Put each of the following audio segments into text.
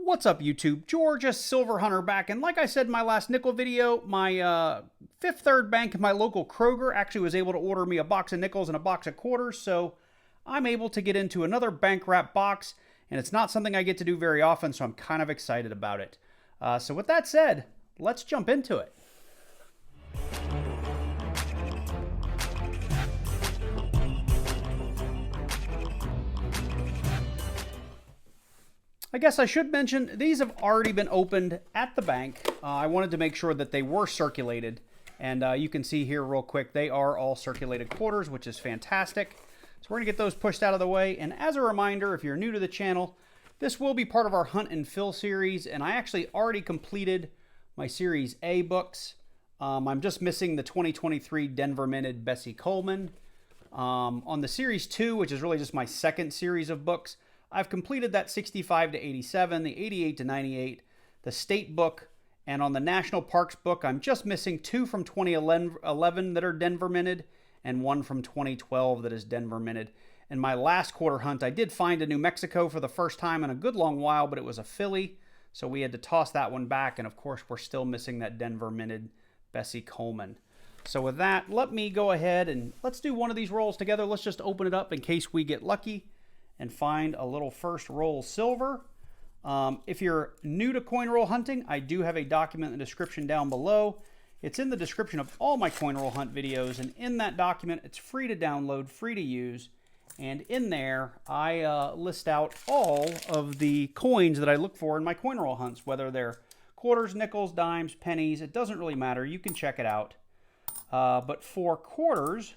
What's up, YouTube? Georgia Silver Hunter back, and like I said in my last nickel video, my Fifth Third Bank and my local Kroger actually was able to order me a box of nickels and a box of quarters, so I'm able to get into another bank wrap box, and it's not something I get to do very often, so I'm kind of excited about it. So with that said, let's jump into it. I guess I should mention, these have already been opened at the bank. I wanted to make sure that they were circulated. And you can see here real quick, they are all circulated quarters, which is fantastic. So we're going to get those pushed out of the way. And as a reminder, if you're new to the channel, this will be part of our Hunt and Fill series. And I actually already completed my Series A books. I'm just missing the 2023 Denver Minted Bessie Coleman. On the Series 2, which is really just my second series of books, I've completed that 65 to 87, the 88 to 98, the state book, and on the National Parks book, I'm just missing 2 from 2011 that are Denver minted, and 1 from 2012 that is Denver minted. In my last quarter hunt, I did find a New Mexico for the first time in a good long while, but it was a filly, so we had to toss that one back, and of course, we're still missing that Denver minted Bessie Coleman. So with that, let me go ahead and let's do one of these rolls together. Let's just open it up in case we get lucky and find a little first roll silver. If you're new to coin roll hunting, I do have a document in the description down below. It's in the description of all my coin roll hunt videos, and in that document, it's free to download, free to use, and in there, I list out all of the coins that I look for in my coin roll hunts, whether they're quarters, nickels, dimes, pennies, it doesn't really matter. You can check it out. But for quarters,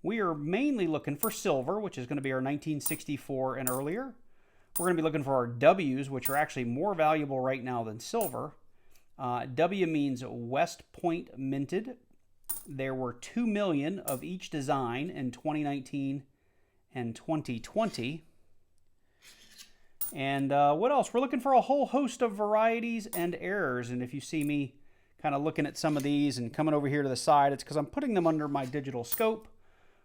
we are mainly looking for silver, which is going to be our 1964 and earlier. We're going to be looking for our W's, which are actually more valuable right now than silver. W means West Point minted. There were 2 million of each design in 2019 and 2020. And what else? We're looking for a whole host of varieties and errors. And if you see me kind of looking at some of these and coming over here to the side, it's because I'm putting them under my digital scope,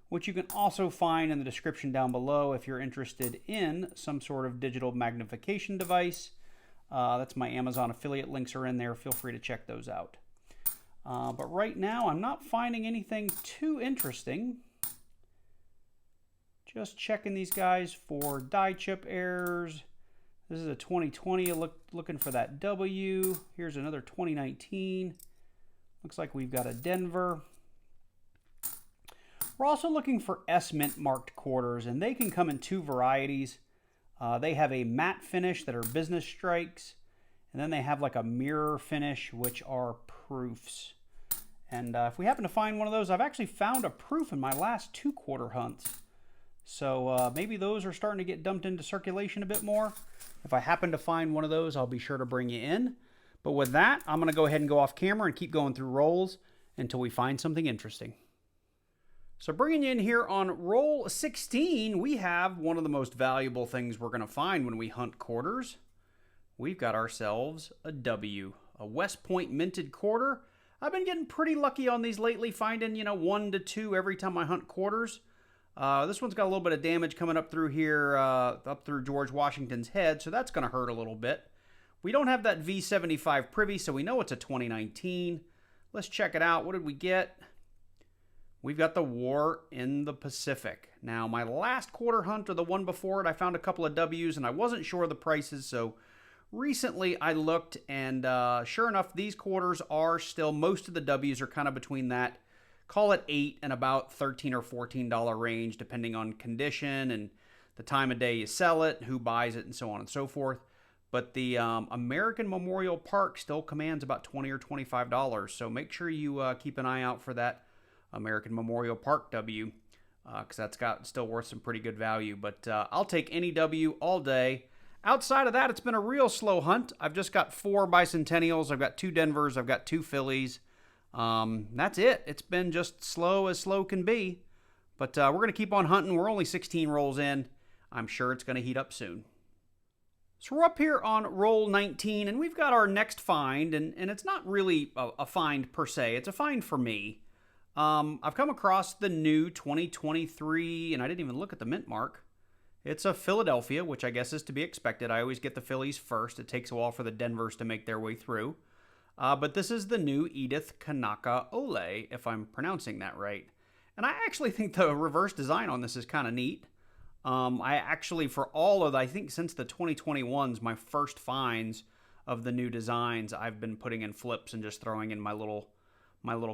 which you can also find in the description down below if you're interested in some sort of digital magnification device. That's my Amazon affiliate links are in there. Feel free to check those out. But right now, I'm not finding anything too interesting. Just checking these guys for die chip errors. This is a 2020, looking for that W. Here's another 2019. Looks like we've got a Denver. We're also looking for S-Mint marked quarters, and they can come in 2 varieties. They have a matte finish that are business strikes, and then they have like a mirror finish, which are proofs. And if we happen to find one of those, I've actually found a proof in my last 2 quarter hunts. So maybe those are starting to get dumped into circulation a bit more. If I happen to find one of those, I'll be sure to bring you in. But with that, I'm going to go ahead and go off camera and keep going through rolls until we find something interesting. So bringing you in here on roll 16, we have one of the most valuable things we're going to find when we hunt quarters. We've got ourselves a W, a West Point minted quarter. I've been getting pretty lucky on these lately, finding, 1 to 2 every time I hunt quarters. This one's got a little bit of damage coming up through here, up through George Washington's head, so that's going to hurt a little bit. We don't have that V75 privy, so we know it's a 2019. Let's check it out. What did we get? We've got the War in the Pacific. Now, my last quarter hunt or the one before it, I found a couple of W's, and I wasn't sure of the prices, so recently I looked, and sure enough, these quarters are still, most of the W's are kind of between that, call it $8 and about $13 or $14 range, depending on condition and the time of day you sell it, who buys it, and so on and so forth. But the American Memorial Park still commands about $20 or $25, so make sure you keep an eye out for that American Memorial Park W, because that's got still worth some pretty good value. But I'll take any W all day. Outside of that, it's been a real slow hunt. I've just got 4 bicentennials. I've got 2 Denvers. I've got 2 Phillies. That's it. It's been just slow as slow can be. But we're going to keep on hunting. We're only 16 rolls in. I'm sure it's going to heat up soon. So we're up here on roll 19, and we've got our next find. And it's not really a find per se. It's a find for me. I've come across the new 2023, and I didn't even look at the mint mark, It's a Philadelphia, which I guess is to be expected. I always get the Phillies first. It takes a while for the Denvers to make their way through. But this is the new Edith Kanaka Ole, if I'm pronouncing that right. And I actually think the reverse design on this is kind of neat. I actually, for all of, I think since the 2021s, my first finds of the new designs, I've been putting in flips and just throwing in my little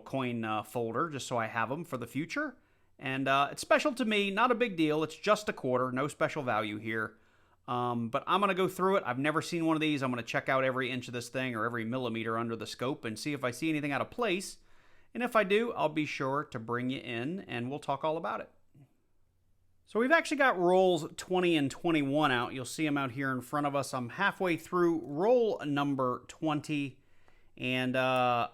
coin folder just so I have them for the future. And it's special to me, not a big deal. It's just a quarter, no special value here. But I'm going to go through it. I've never seen one of these. I'm going to check out every inch of this thing or every millimeter under the scope and see if I see anything out of place. And if I do, I'll be sure to bring you in and we'll talk all about it. So we've actually got rolls 20 and 21 out. You'll see them out here in front of us. I'm halfway through roll number 20. And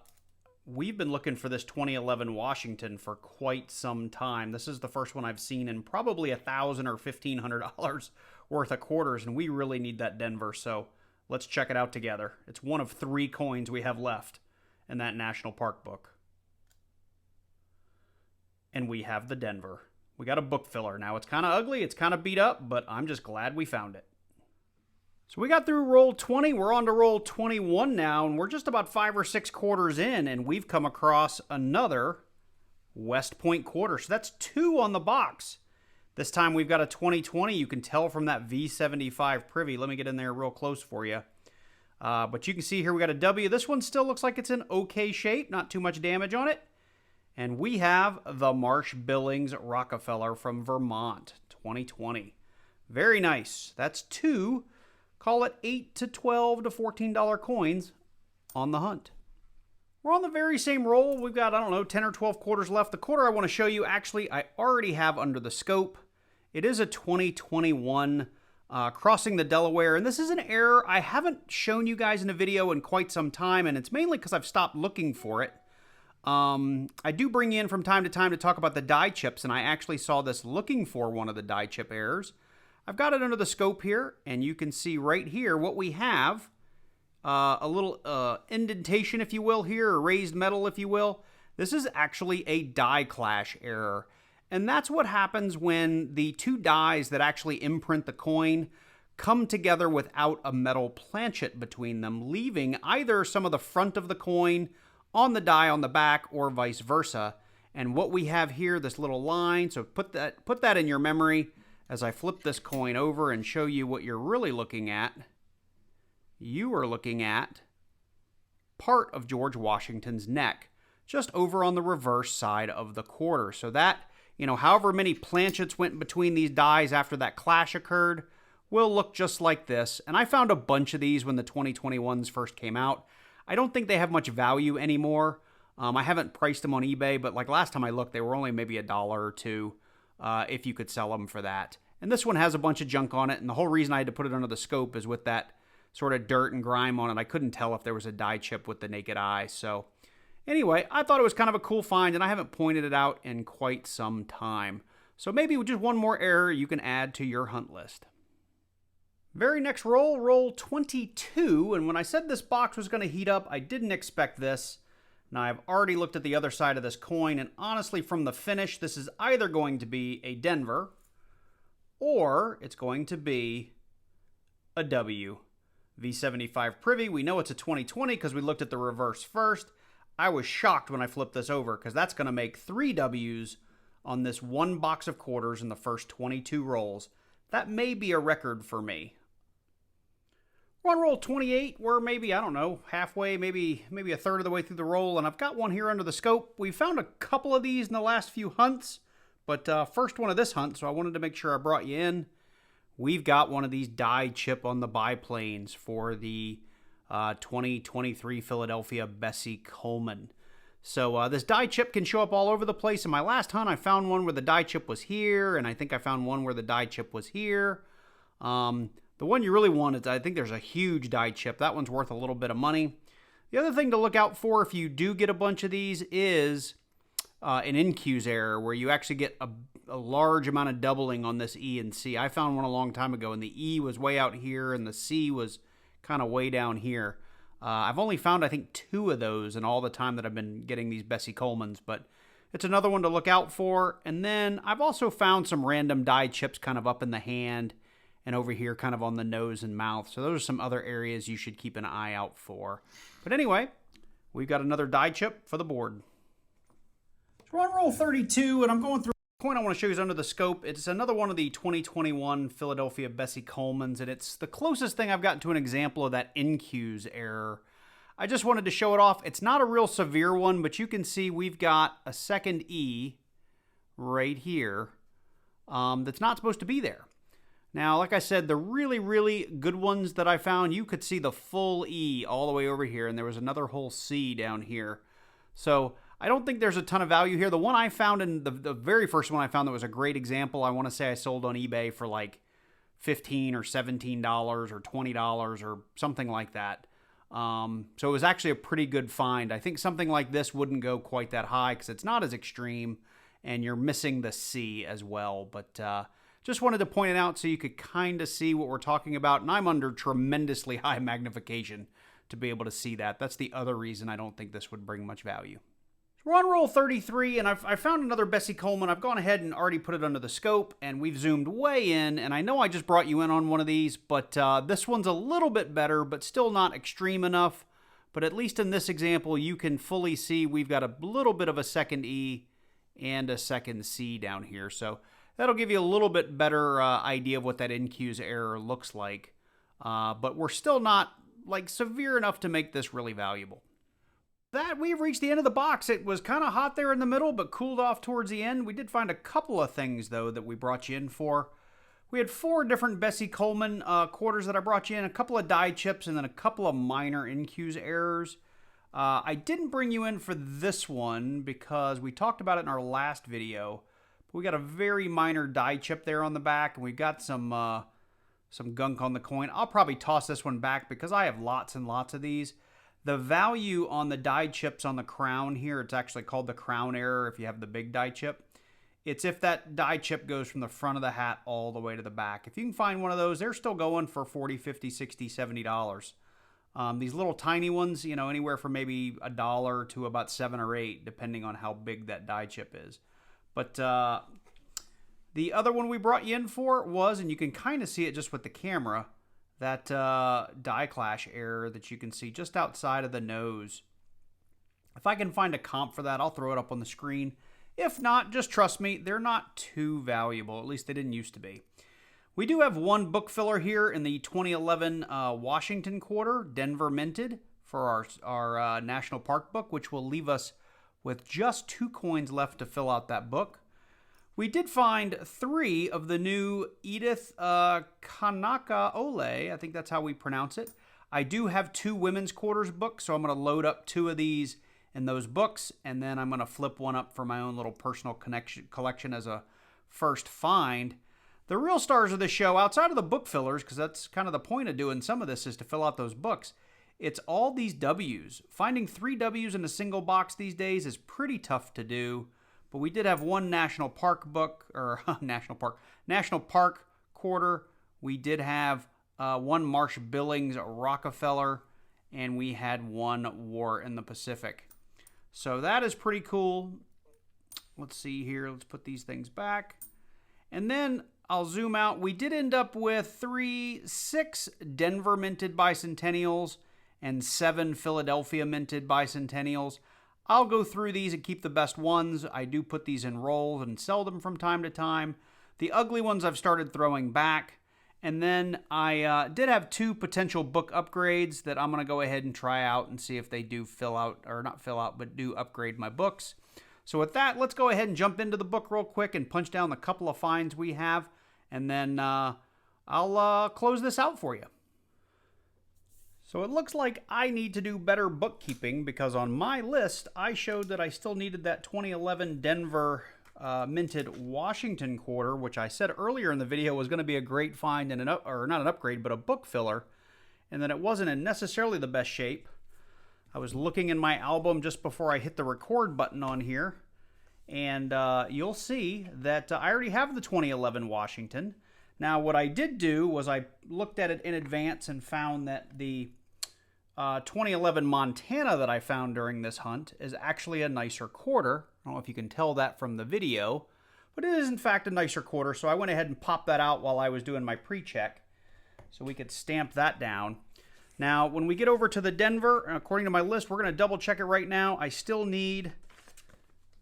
we've been looking for this 2011 Washington for quite some time. This is the first one I've seen in probably $1,000 or $1,500 worth of quarters, and we really need that Denver, so let's check it out together. It's one of 3 coins we have left in that National Park book. And we have the Denver. We got a book filler. Now, it's kind of ugly, it's kind of beat up, but I'm just glad we found it. So we got through roll 20, we're on to roll 21 now, and we're just about 5 or 6 quarters in, and we've come across another West Point quarter. So that's 2 on the box. This time we've got a 2020. You can tell from that V75 privy. Let me get in there real close for you. But you can see here we got a W. This one still looks like it's in okay shape, not too much damage on it. And we have the Marsh Billings Rockefeller from Vermont, 2020. Very nice. That's 2. Call it $8 to $12 to $14 coins on the hunt. We're on the very same roll. We've got, I don't know, 10 or 12 quarters left. The quarter I want to show you, actually, I already have under the scope. It is a 2021 crossing the Delaware, and this is an error I haven't shown you guys in a video in quite some time, and it's mainly because I've stopped looking for it. I do bring you in from time to talk about the die chips, and I actually saw this looking for one of the die chip errors. I've got it under the scope here, and you can see right here what we have. A little indentation, if you will, here, or raised metal, if you will. This is actually a die clash error. And that's what happens when the 2 dies that actually imprint the coin come together without a metal planchet between them, leaving either some of the front of the coin on the die on the back or vice versa. And what we have here, this little line, so put that in your memory as I flip this coin over and show you what you're really looking at. You are looking at part of George Washington's neck, just over on the reverse side of the quarter. So that, however many planchets went between these dies after that clash occurred, will look just like this. And I found a bunch of these when the 2021s first came out. I don't think they have much value anymore. I haven't priced them on eBay, but like last time I looked, they were only maybe $1 or $2 if you could sell them for that. And this one has a bunch of junk on it, and the whole reason I had to put it under the scope is with that sort of dirt and grime on it. I couldn't tell if there was a die chip with the naked eye. So anyway, I thought it was kind of a cool find, and I haven't pointed it out in quite some time. So maybe with just one more error you can add to your hunt list. Very next roll, roll 22. And when I said this box was going to heat up, I didn't expect this. Now, I've already looked at the other side of this coin, and honestly, from the finish, this is either going to be a Denver or it's going to be a W. V75 privy. We know it's a 2020 because we looked at the reverse first. I was shocked when I flipped this over because that's going to make 3 W's on this one box of quarters in the first 22 rolls. That may be a record for me. We're on roll 28. We're maybe, I don't know, halfway, maybe a third of the way through the roll, and I've got one here under the scope. We found a couple of these in the last few hunts, but first one of this hunt, so I wanted to make sure I brought you in. We've got one of these die chip on the biplanes for the 2023 Philadelphia Bessie Coleman. So this die chip can show up all over the place. In my last hunt, I found one where the die chip was here, and I think I found one where the die chip was here. The one you really want is, I think there's a huge die chip. That one's worth a little bit of money. The other thing to look out for if you do get a bunch of these is an NQ's error, where you actually get a large amount of doubling on this E and C. I found one a long time ago, and the E was way out here, and the C was kind of way down here. I've only found, I think, 2 of those in all the time that I've been getting these Bessie Colemans, but It's another one to look out for. And then I've also found some random die chips kind of up in the hand and over here kind of on the nose and mouth. So those are some other areas you should keep an eye out for. But anyway, we've got another die chip for the board. So we're on roll 32, and I'm going through the coin I want to show you is under the scope. It's another one of the 2021 Philadelphia Bessie Coleman's, and it's the closest thing I've gotten to an example of that NQ's error. I just wanted to show it off. It's not a real severe one, but you can see we've got a second E right here that's not supposed to be there. Now, like I said, the really, really good ones that I found, you could see the full E all the way over here, and there was another whole C down here. So I don't think there's a ton of value here. The one I found, in the very first one I found that was a great example, I want to say I sold on eBay for like $15 or $17 or $20 or something like that. So it was actually a pretty good find. I think something like this wouldn't go quite that high because it's not as extreme and you're missing the C as well. But just wanted to point it out so you could kind of see what we're talking about. And I'm under tremendously high magnification to be able to see that. That's the other reason I don't think this would bring much value. We're on roll 33, and I found another Bessie Coleman. I've gone ahead and already put it under the scope, and we've zoomed way in, and I know I just brought you in on one of these, but this one's a little bit better, but still not extreme enough. But at least in this example, you can fully see we've got a little bit of a second E and a second C down here. So that'll give you a little bit better idea of what that NQ's error looks like. But we're still not like severe enough to make this really valuable. That we've reached the end of the box. It was kind of hot there in the middle, but cooled off towards the end. We did find a couple of things, though, that we brought you in for. We had 4 different Bessie Coleman quarters that I brought you in, a couple of die chips, and then a couple of minor NQ's errors. I didn't bring you in for this one because we talked about it in our last video. But we got a very minor die chip there on the back, and we've got some gunk on the coin. I'll probably toss this one back because I have lots and lots of these. The value on the die chips on the crown here, it's actually called the crown error if you have the big die chip. It's if that die chip goes from the front of the hat all the way to the back. If you can find one of those, they're still going for $40, $50, $60, $70. These little tiny ones, you know, anywhere from maybe $1 to about $7 or $8, depending on how big that die chip is. But the other one we brought you in for was, and you can kind of see it just with the camera, that die clash error that you can see just outside of the nose. If I can find a comp for that, I'll throw it up on the screen. If not, just trust me, they're not too valuable. At least they didn't used to be. We do have one book filler here in the 2011 Washington quarter, Denver minted, for our National Park book, which will leave us with just 2 coins left to fill out that book. We did find 3 of the new Edith Kanaka-Ole. I think that's how we pronounce it. I do have 2 women's quarters books, so I'm going to load up 2 of these in those books, and then I'm going to flip one up for my own little personal collection as a first find. The real stars of the show, outside of the book fillers, because that's kind of the point of doing some of this is to fill out those books, it's all these W's. Finding 3 W's in a single box these days is pretty tough to do. But we did have one National Park book, or National Park quarter. We did have one Marsh Billings Rockefeller, and we had one War in the Pacific. So that is pretty cool. Let's see here. Let's put these things back. And then I'll zoom out. We did end up with 6 Denver minted bicentennials and 7 Philadelphia minted bicentennials. I'll go through these and keep the best ones. I do put these in rolls and sell them from time to time. The ugly ones I've started throwing back. And then I did have 2 potential book upgrades that I'm going to go ahead and try out and see if they do fill out, or not fill out, but do upgrade my books. So with that, let's go ahead and jump into the book real quick and punch down the couple of finds we have. And then I'll close this out for you. So it looks like I need to do better bookkeeping because on my list, I showed that I still needed that 2011 Denver minted Washington quarter, which I said earlier in the video was going to be a great find and not an upgrade, but a book filler, and that it wasn't in necessarily the best shape. I was looking in my album just before I hit the record button on here, and you'll see that I already have the 2011 Washington. Now, what I did do was I looked at it in advance and found that the 2011 Montana that I found during this hunt is actually a nicer quarter. I don't know if you can tell that from the video, but it is in fact a nicer quarter, so I went ahead and popped that out while I was doing my pre-check so we could stamp that down. Now, when we get over to the Denver, according to my list, we're going to double check it right now. I still need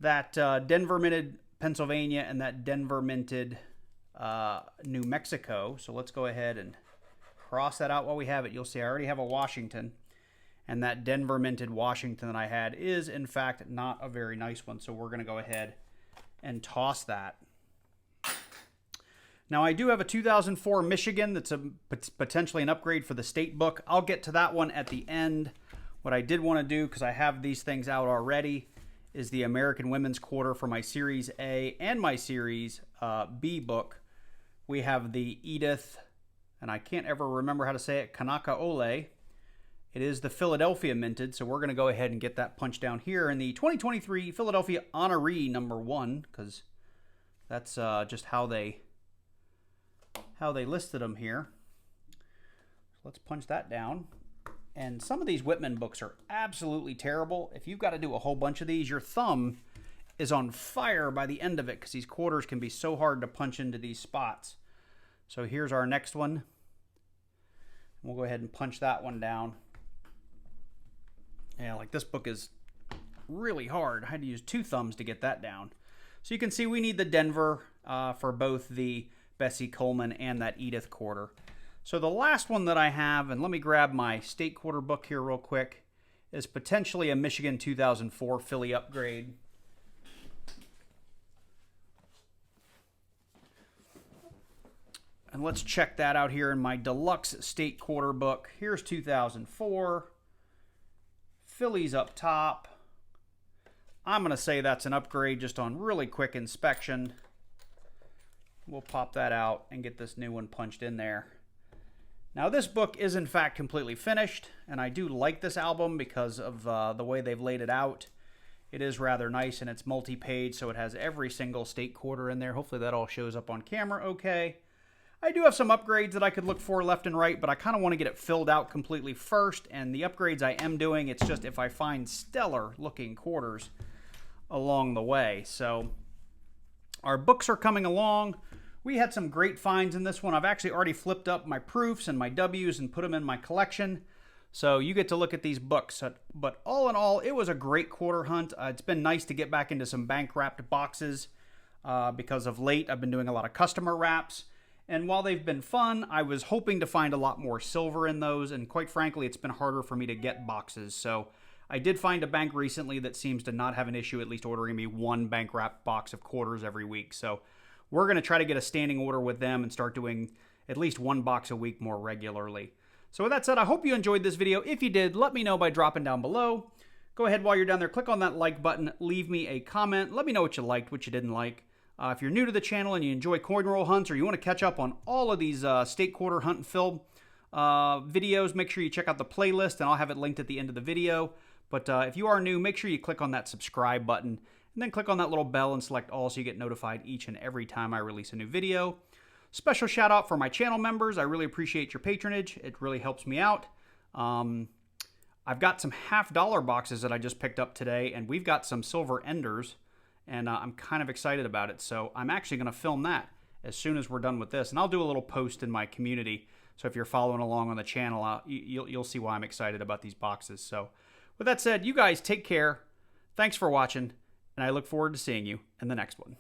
that Denver minted Pennsylvania and that Denver minted New Mexico. So let's go ahead and cross that out while we have it. You'll see I already have a Washington, and that Denver minted Washington that I had is in fact not a very nice one. So we're going to go ahead and toss that. Now, I do have a 2004 Michigan that's potentially an upgrade for the state book. I'll get to that one at the end. What I did want to do, because I have these things out already, is the American Women's Quarter for my Series A and my Series B book. We have the Edith, and I can't ever remember how to say it, Kanaka Ole. It is the Philadelphia minted, so we're going to go ahead and get that punched down here in the 2023 Philadelphia Honoree #1, because that's just how they listed them here. So let's punch that down. And some of these Whitman books are absolutely terrible. If you've got to do a whole bunch of these, your thumb is on fire by the end of it because these quarters can be so hard to punch into these spots. So here's our next one. We'll go ahead and punch that one down. Yeah, like this book is really hard. I had to use 2 thumbs to get that down. So you can see we need the Denver for both the Bessie Coleman and that Edith quarter. So the last one that I have, and let me grab my state quarter book here real quick, is potentially a Michigan 2004 Philly upgrade. And let's check that out here in my deluxe state quarter book. Here's 2004. Philly's up top. I'm going to say that's an upgrade just on really quick inspection. We'll pop that out and get this new one punched in there. Now, this book is in fact completely finished, and I do like this album because of the way they've laid it out. It is rather nice, and it's multi-page, so it has every single state quarter in there. Hopefully that all shows up on camera okay. I do have some upgrades that I could look for left and right, but I kind of want to get it filled out completely first, and the upgrades I am doing, it's just if I find stellar-looking quarters along the way. So our books are coming along. We had some great finds in this one. I've actually already flipped up my proofs and my W's and put them in my collection. So you get to look at these books. But all in all, it was a great quarter hunt. It's been nice to get back into some bank-wrapped boxes because of late I've been doing a lot of customer wraps. And while they've been fun, I was hoping to find a lot more silver in those. And quite frankly, it's been harder for me to get boxes. So I did find a bank recently that seems to not have an issue at least ordering me 1 bank-wrapped box of quarters every week. So we're going to try to get a standing order with them and start doing at least 1 box a week more regularly. So with that said, I hope you enjoyed this video. If you did, let me know by dropping down below. Go ahead while you're down there, click on that like button, leave me a comment. Let me know what you liked, what you didn't like. If you're new to the channel and you enjoy coin roll hunts or you want to catch up on all of these state quarter hunt and fill videos, make sure you check out the playlist, and I'll have it linked at the end of the video. But if you are new, make sure you click on that subscribe button. And then click on that little bell and select all so you get notified each and every time I release a new video. Special shout out for my channel members. I really appreciate your patronage. It really helps me out. I've got some $50 boxes that I just picked up today, and we've got some silver enders, and I'm kind of excited about it. So I'm actually going to film that as soon as we're done with this, and I'll do a little post in my community. So if you're following along on the channel, you'll see why I'm excited about these boxes. So with that said, you guys take care. Thanks for watching. And I look forward to seeing you in the next one.